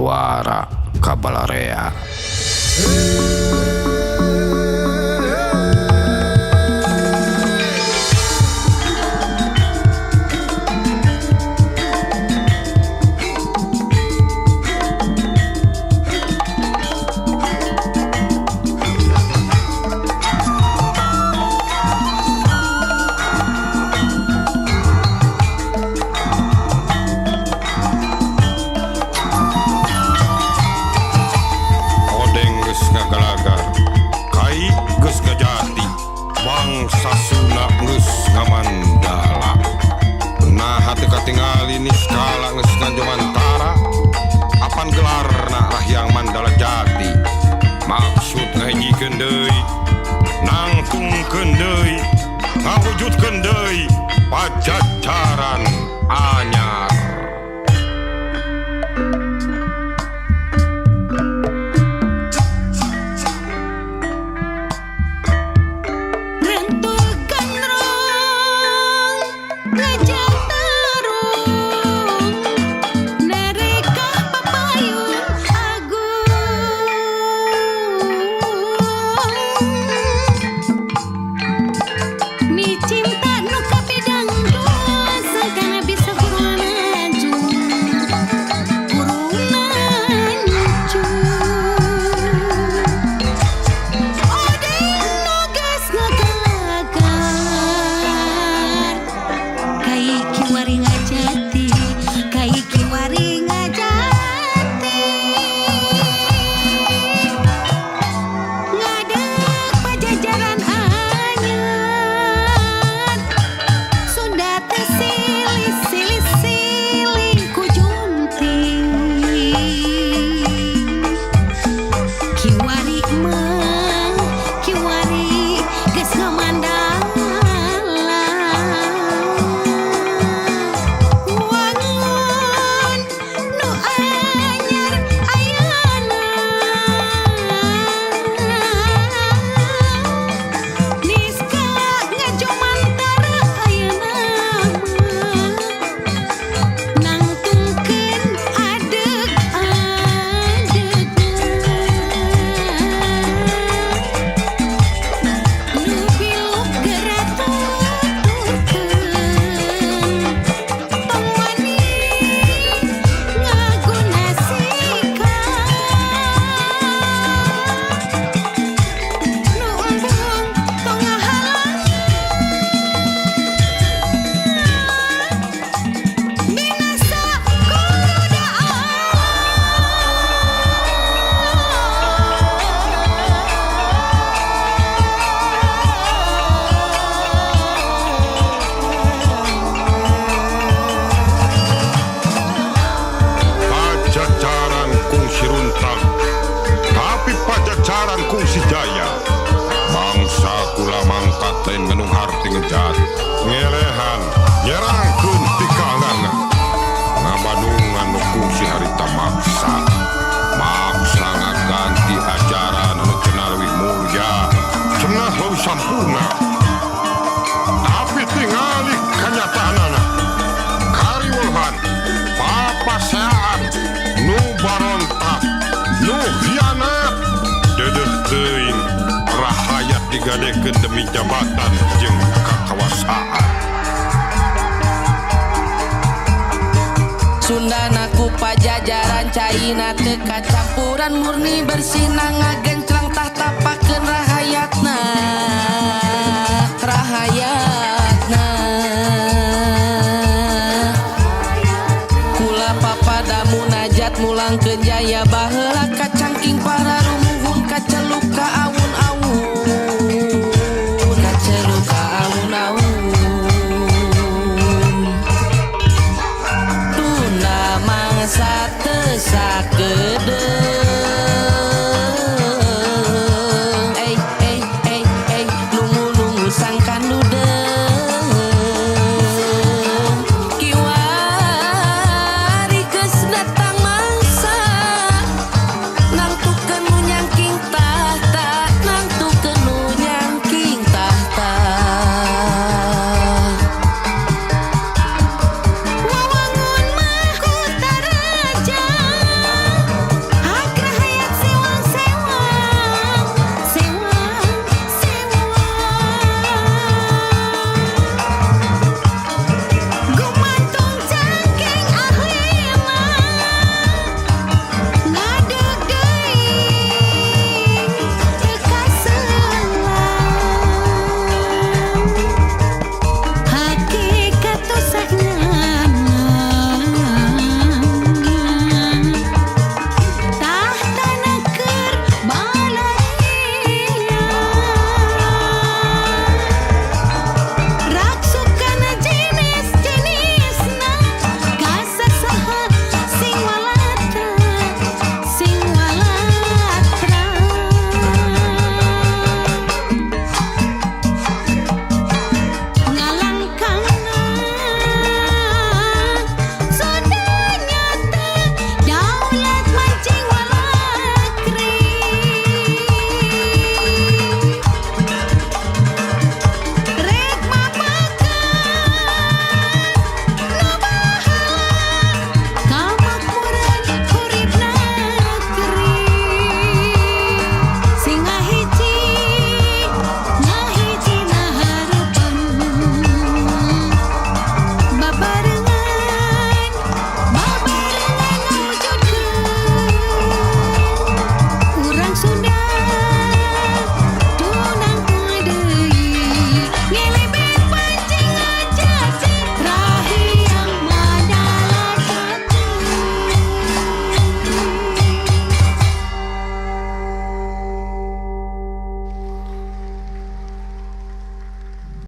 juara Kabalarea. Sasuna geus ngamandala. Nah hati katinggal ini skala geus ngajomantara. Apan gelarna rahyang Mandala Jati. Maksud ngajikeun deui, nangtungkeun deui, ngawujudkeun deui Pajajaran anyar. Pajajaran kungsi jaya. Bangsa kula mangkat lain ngenung harti ngejat ngelehan nyerangkeun ti kaangana. Ngabadungan nu kungsi harita maksa. Maksa ngaganti ajaran anu cenah leuwih mulya, cenah leuwih sampurna. Tapi tingali kanyataanana kariweuhan, papaseaan, nu barontak, nu hianat, dedeh teuing rahayat digadekeun demi jabatan jeung kakawasaan. Sundana ku Pajajaran caina teu kacampuran murni bersinang